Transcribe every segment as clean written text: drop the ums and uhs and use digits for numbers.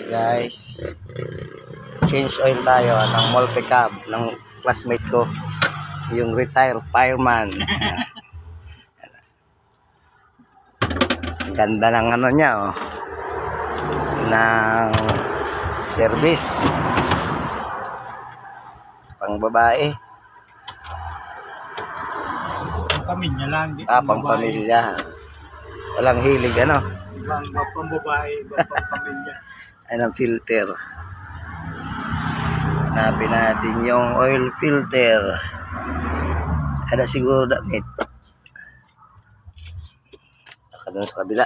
Guys, change oil tayo ng multi-cab ng classmate ko, yung retired fireman. Ganda ng ano niya, oh, ng service pang babae, pamilya lang. pang pamilya, walang hilig ano, Pang babae, pang pamilya. Anong filter. Hanapin natin yung oil filter. Ada siguro damit. Baka doon sa kabila.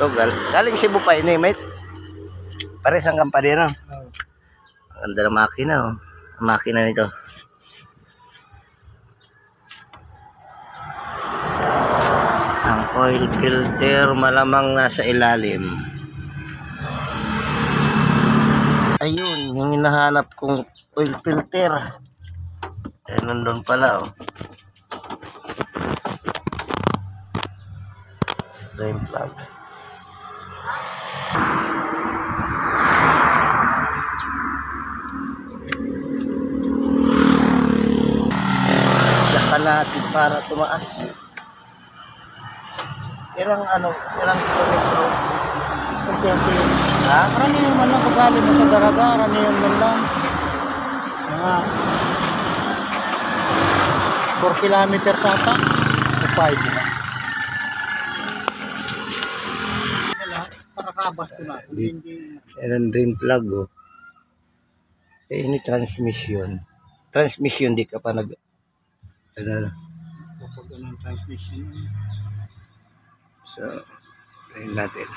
Ito, galing Cebu pa ini, mate. Pares ang kampanya, no? Ang ganda ng makina, oh. Ang makina nito. Ang oil filter malamang nasa ilalim. Ayun, yung hinahanap kong oil filter. Eh, nandun pala, oh. Drain plug. Saka natin para tumaas. Ilang kilometro? Ha? Karani yung man lang kagali mo sa daraga, karani yung man lang. Mga 4 kilometers ata. O 5 na. Wala, para kabas ko na. Hindi. Yan drain plug, oh. Eh, ini transmission. Transmission, di ka pa nag... Ano? Kapag ng transmission. So, drain natin.